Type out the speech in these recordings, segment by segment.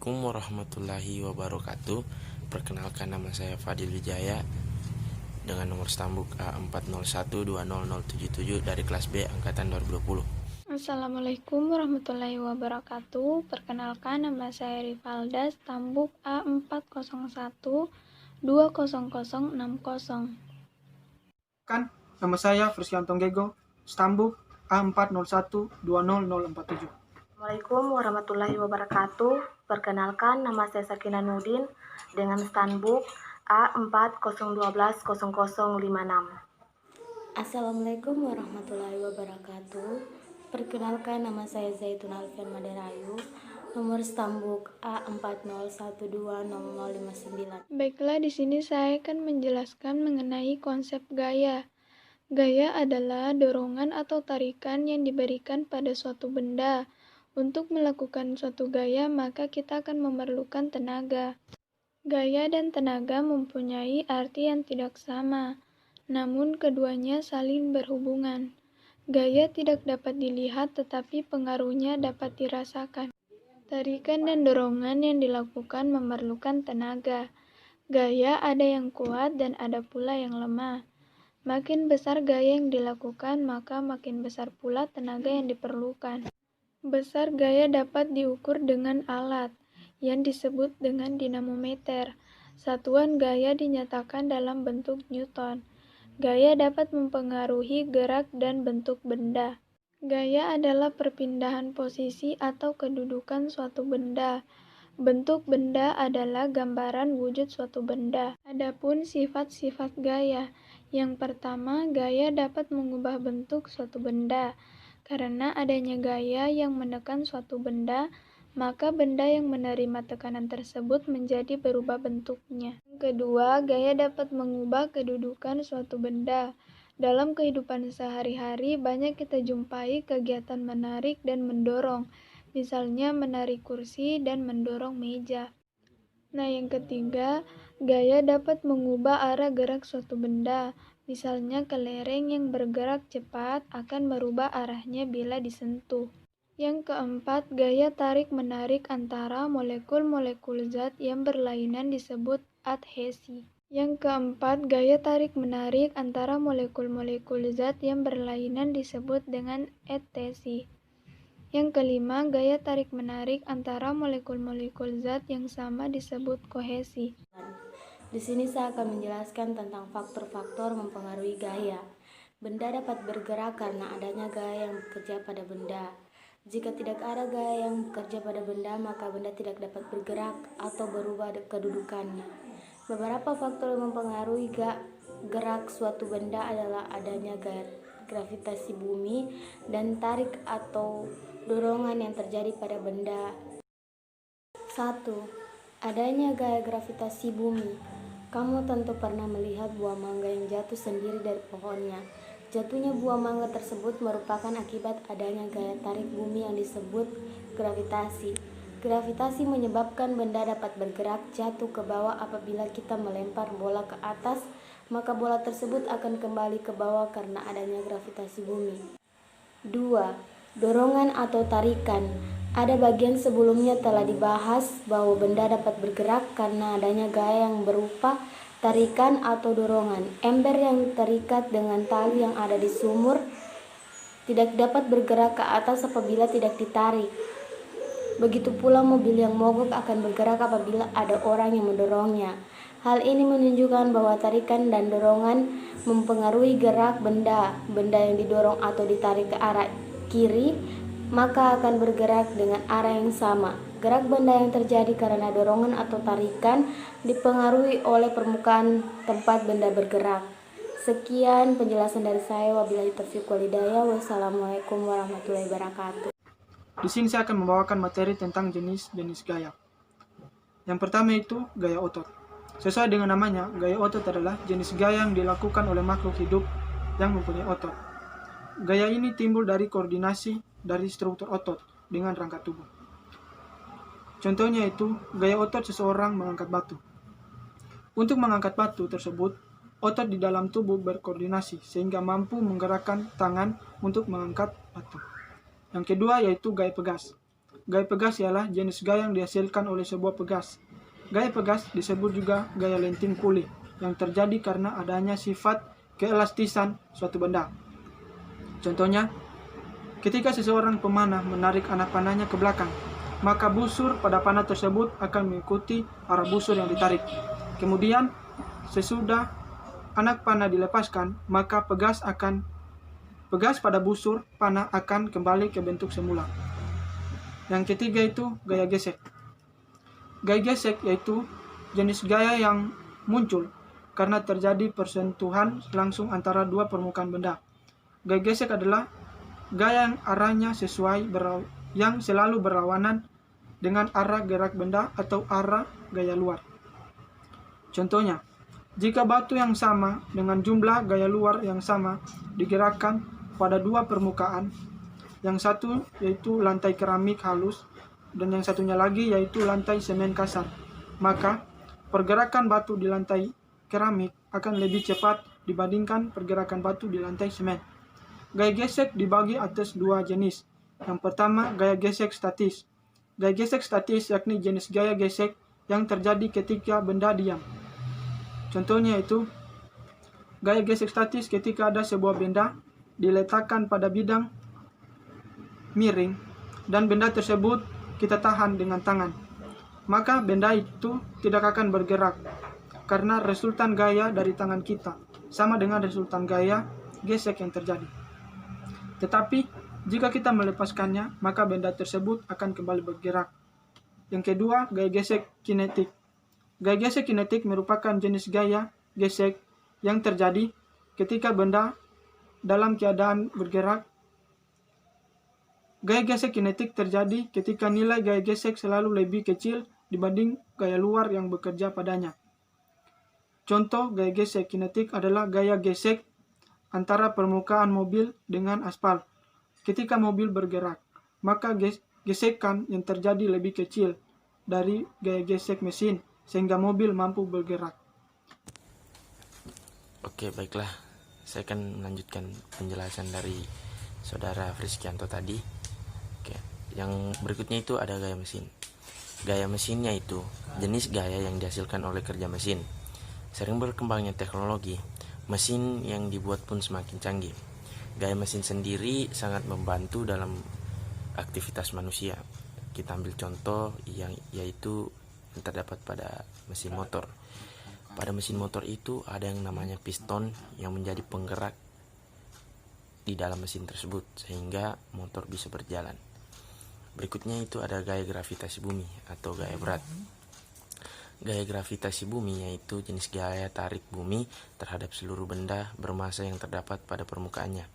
Assalamualaikum warahmatullahi wabarakatuh. Perkenalkan, nama saya Fadil Wijaya dengan nomor stambuk A40120077 dari kelas B angkatan 2020. Assalamualaikum warahmatullahi wabarakatuh. Perkenalkan, nama saya Rivalda, stambuk A401200060. Nama saya Fruscianto Gego, stambuk A401200047. Assalamualaikum warahmatullahi wabarakatuh. Perkenalkan, nama saya Sakina Nudin dengan stambuk A40120056. Assalamualaikum warahmatullahi wabarakatuh. Perkenalkan, nama saya Zaitun Alfian Maderayu, nomor stambuk A40120059. Baiklah, di sini saya akan menjelaskan mengenai konsep gaya. Gaya adalah dorongan atau tarikan yang diberikan pada suatu benda. Untuk melakukan suatu gaya, maka kita akan memerlukan tenaga. Gaya dan tenaga mempunyai arti yang tidak sama, namun keduanya saling berhubungan. Gaya tidak dapat dilihat, tetapi pengaruhnya dapat dirasakan. Tarikan dan dorongan yang dilakukan memerlukan tenaga. Gaya ada yang kuat dan ada pula yang lemah. Makin besar gaya yang dilakukan, maka makin besar pula tenaga yang diperlukan. Besar gaya dapat diukur dengan alat yang disebut dengan dinamometer. Satuan gaya dinyatakan dalam bentuk Newton. Gaya dapat mempengaruhi gerak dan bentuk benda. Gaya adalah perpindahan posisi atau kedudukan suatu benda. Bentuk benda adalah gambaran wujud suatu benda. Adapun sifat-sifat gaya. Yang pertama, gaya dapat mengubah bentuk suatu benda. Karena adanya gaya yang menekan suatu benda, maka benda yang menerima tekanan tersebut menjadi berubah bentuknya. Yang kedua, gaya dapat mengubah kedudukan suatu benda. Dalam kehidupan sehari-hari, banyak kita jumpai kegiatan menarik dan mendorong, misalnya menarik kursi dan mendorong meja. Nah, yang ketiga, gaya dapat mengubah arah gerak suatu benda. Misalnya kelereng yang bergerak cepat akan merubah arahnya bila disentuh. Yang keempat, gaya tarik-menarik antara molekul-molekul zat yang berlainan disebut adhesi. Yang keempat, gaya tarik-menarik antara molekul-molekul zat yang berlainan disebut dengan adhesi. Yang kelima, gaya tarik-menarik antara molekul-molekul zat yang sama disebut kohesi. Di sini saya akan menjelaskan tentang faktor-faktor mempengaruhi gaya. Benda dapat bergerak karena adanya gaya yang bekerja pada benda. Jika tidak ada gaya yang bekerja pada benda, maka benda tidak dapat bergerak atau berubah kedudukannya. Beberapa faktor yang mempengaruhi gerak suatu benda adalah adanya gaya gravitasi bumi dan tarik atau dorongan yang terjadi pada benda. 1. Adanya gaya gravitasi bumi. Kamu tentu pernah melihat buah mangga yang jatuh sendiri dari pohonnya. Jatuhnya buah mangga tersebut merupakan akibat adanya gaya tarik bumi yang disebut gravitasi. Gravitasi menyebabkan benda dapat bergerak jatuh ke bawah. Apabila kita melempar bola ke atas, maka bola tersebut akan kembali ke bawah karena adanya gravitasi bumi. 2. Dorongan atau tarikan. Ada bagian sebelumnya telah dibahas bahwa benda dapat bergerak karena adanya gaya yang berupa tarikan atau dorongan. Ember yang terikat dengan tali yang ada di sumur tidak dapat bergerak ke atas apabila tidak ditarik. Begitu pula mobil yang mogok akan bergerak apabila ada orang yang mendorongnya. Hal ini menunjukkan bahwa tarikan dan dorongan mempengaruhi gerak benda. Benda yang didorong atau ditarik ke arah kiri, maka akan bergerak dengan arah yang sama. Gerak benda yang terjadi karena dorongan atau tarikan dipengaruhi oleh permukaan tempat benda bergerak. Sekian penjelasan dari saya. Wabillahi taufiq wal hidayah. Wassalamualaikum warahmatullahi wabarakatuh. Di sini saya akan membawakan materi tentang jenis-jenis gaya. Yang pertama itu gaya otot. Sesuai dengan namanya, gaya otot adalah jenis gaya yang dilakukan oleh makhluk hidup yang mempunyai otot. Gaya ini timbul dari koordinasi dari struktur otot dengan rangka tubuh. Contohnya itu, gaya otot seseorang mengangkat batu. Untuk mengangkat batu tersebut, otot di dalam tubuh berkoordinasi sehingga mampu menggerakkan tangan untuk mengangkat batu. Yang kedua yaitu gaya pegas. gaya pegas ialah jenis gaya yang dihasilkan oleh sebuah pegas. Gaya pegas disebut juga gaya lenting pulih, yang terjadi karena adanya sifat keelastisan suatu benda. Contohnya, ketika seseorang pemanah menarik anak panahnya ke belakang, maka busur pada panah tersebut akan mengikuti arah busur yang ditarik. Kemudian, sesudah anak panah dilepaskan, maka pegas pada busur panah akan kembali ke bentuk semula. Yang ketiga itu gaya gesek. Gaya gesek yaitu jenis gaya yang muncul karena terjadi persentuhan langsung antara dua permukaan benda. Gaya gesek adalah gaya yang arahnya yang selalu berlawanan dengan arah gerak benda atau arah gaya luar. Contohnya, jika batu yang sama dengan jumlah gaya luar yang sama digerakkan pada dua permukaan, yang satu yaitu lantai keramik halus dan yang satunya lagi yaitu lantai semen kasar, maka pergerakan batu di lantai keramik akan lebih cepat dibandingkan pergerakan batu di lantai semen. Gaya gesek dibagi atas dua jenis. Yang pertama, gaya gesek statis. Gaya gesek statis yakni jenis gaya gesek yang terjadi ketika benda diam. Contohnya itu, gaya gesek statis ketika ada sebuah benda diletakkan pada bidang miring dan benda tersebut kita tahan dengan tangan. Maka benda itu tidak akan bergerak karena resultan gaya dari tangan kita sama dengan resultan gaya gesek yang terjadi. Tetapi jika kita melepaskannya, maka benda tersebut akan kembali bergerak. Yang kedua, gaya gesek kinetik. Gaya gesek kinetik merupakan jenis gaya gesek yang terjadi ketika benda dalam keadaan bergerak. Gaya gesek kinetik terjadi ketika nilai gaya gesek selalu lebih kecil dibanding gaya luar yang bekerja padanya. Contoh gaya gesek kinetik adalah gaya gesek antara permukaan mobil dengan aspal. Ketika mobil bergerak, maka gesekan yang terjadi lebih kecil dari gaya gesek mesin, sehingga mobil mampu bergerak. Oke, baiklah. Saya akan melanjutkan penjelasan dari Saudara Friskianto tadi. Oke, yang berikutnya itu ada gaya mesin. Gaya mesinnya itu jenis gaya yang dihasilkan oleh kerja mesin. Sering berkembangnya teknologi, mesin yang dibuat pun semakin canggih. Gaya mesin sendiri sangat membantu dalam aktivitas manusia. Kita ambil contoh yaitu yang terdapat pada mesin motor. Pada mesin motor itu ada yang namanya piston yang menjadi penggerak di dalam mesin tersebut sehingga motor bisa berjalan. Berikutnya itu ada gaya gravitasi bumi atau gaya berat. Gaya gravitasi bumi yaitu jenis gaya tarik bumi terhadap seluruh benda bermassa yang terdapat pada permukaannya.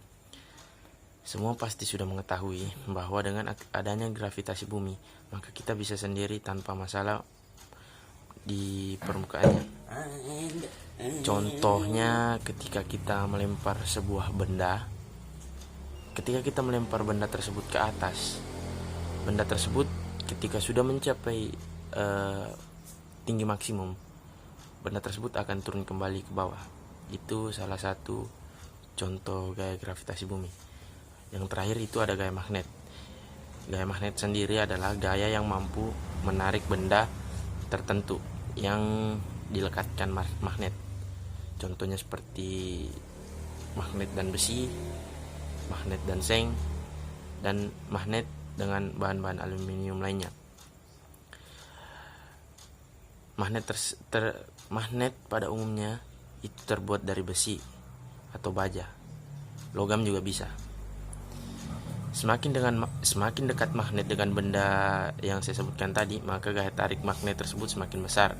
Semua pasti sudah mengetahui bahwa dengan adanya gravitasi bumi, maka kita bisa sendiri tanpa masalah di permukaannya. Contohnya ketika kita melempar sebuah benda, ketika kita melempar benda tersebut ke atas, benda tersebut ketika sudah mencapai tinggi maksimum, benda tersebut akan turun kembali ke bawah. Itu salah satu contoh gaya gravitasi bumi. Yang terakhir itu ada gaya magnet. Gaya magnet sendiri adalah gaya yang mampu menarik benda tertentu yang dilekatkan magnet. Contohnya seperti magnet dan besi, magnet dan seng, dan magnet dengan bahan-bahan aluminium lainnya. Magnet pada umumnya itu terbuat dari besi atau baja. Logam juga bisa. Semakin dekat magnet dengan benda yang saya sebutkan tadi, maka gaya tarik magnet tersebut semakin besar.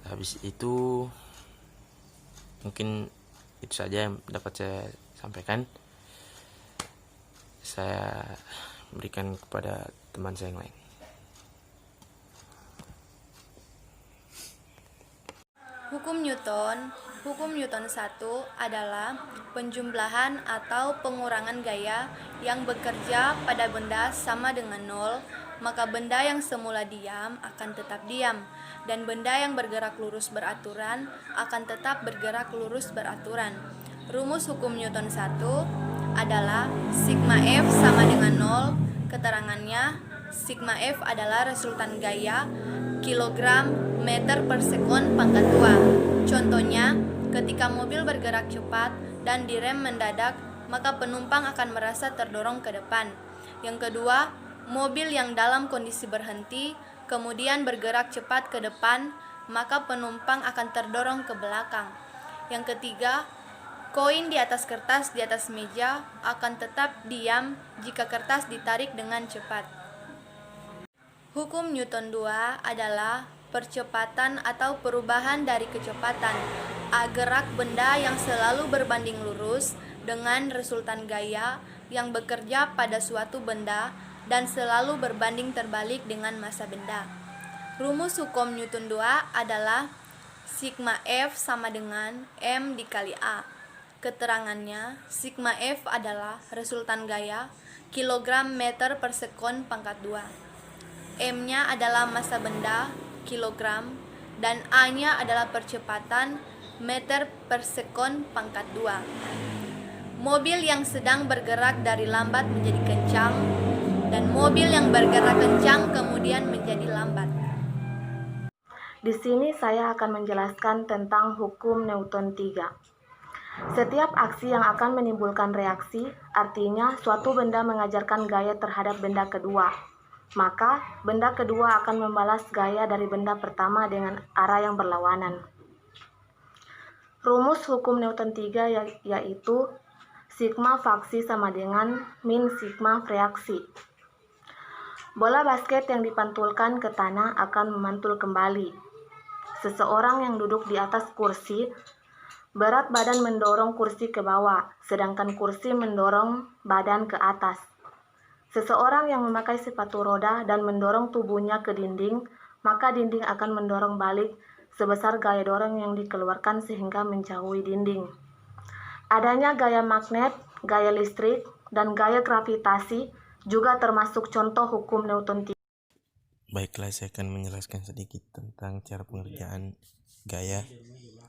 Habis itu mungkin itu saja yang dapat saya sampaikan. Saya berikan kepada teman saya yang lain. Hukum Newton 1 adalah penjumlahan atau pengurangan gaya yang bekerja pada benda sama dengan 0, maka benda yang semula diam akan tetap diam, dan benda yang bergerak lurus beraturan akan tetap bergerak lurus beraturan. Rumus hukum Newton 1, adalah sigma F sama dengan 0. Keterangannya, sigma F adalah resultan gaya kilogram meter per sekon pangkat 2. Contohnya, ketika mobil bergerak cepat dan direm mendadak, maka penumpang akan merasa terdorong ke depan. Yang kedua, mobil yang dalam kondisi berhenti, kemudian bergerak cepat ke depan, maka penumpang akan terdorong ke belakang. Yang ketiga, koin di atas kertas di atas meja akan tetap diam jika kertas ditarik dengan cepat. Hukum Newton 2 adalah percepatan atau perubahan dari kecepatan gerak benda yang selalu berbanding lurus dengan resultan gaya yang bekerja pada suatu benda dan selalu berbanding terbalik dengan massa benda. Rumus hukum Newton 2 adalah sigma F sama dengan M dikali A. Keterangannya, sigma F adalah resultan gaya kilogram meter per sekon pangkat 2. M-nya adalah massa benda, kilogram, dan A-nya adalah percepatan, meter per sekon pangkat 2. Mobil yang sedang bergerak dari lambat menjadi kencang, dan mobil yang bergerak kencang kemudian menjadi lambat. Di sini saya akan menjelaskan tentang hukum Newton 3. Setiap aksi yang akan menimbulkan reaksi, artinya suatu benda mengajarkan gaya terhadap benda kedua. Maka, benda kedua akan membalas gaya dari benda pertama dengan arah yang berlawanan. Rumus hukum Newton 3 yaitu sigma faksi sama dengan min sigma reaksi. Bola basket yang dipantulkan ke tanah akan memantul kembali. Seseorang yang duduk di atas kursi, berat badan mendorong kursi ke bawah, sedangkan kursi mendorong badan ke atas. Seseorang yang memakai sepatu roda dan mendorong tubuhnya ke dinding, maka dinding akan mendorong balik sebesar gaya dorong yang dikeluarkan sehingga menjauhi dinding. Adanya gaya magnet, gaya listrik, dan gaya gravitasi juga termasuk contoh hukum Newton 3. Baiklah, saya akan menjelaskan sedikit tentang cara pengerjaan gaya.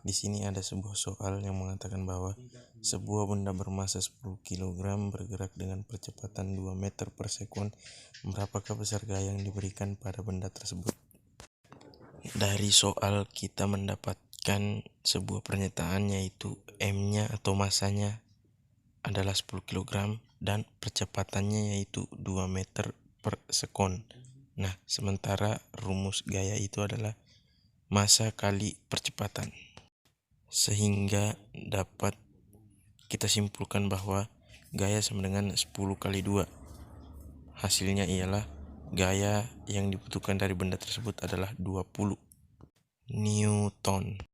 Di sini ada sebuah soal yang mengatakan bahwa sebuah benda bermassa 10 kg bergerak dengan percepatan 2 meter per sekon. Berapakah besar gaya yang diberikan pada benda tersebut? Dari soal kita mendapatkan sebuah pernyataan, yaitu M-nya atau massanya adalah 10 kg dan percepatannya yaitu 2 meter per sekon. Nah, sementara rumus gaya itu adalah massa kali percepatan. Sehingga dapat kita simpulkan bahwa gaya sama dengan 10 kali 2. Hasilnya ialah gaya yang dibutuhkan dari benda tersebut adalah 20 Newton.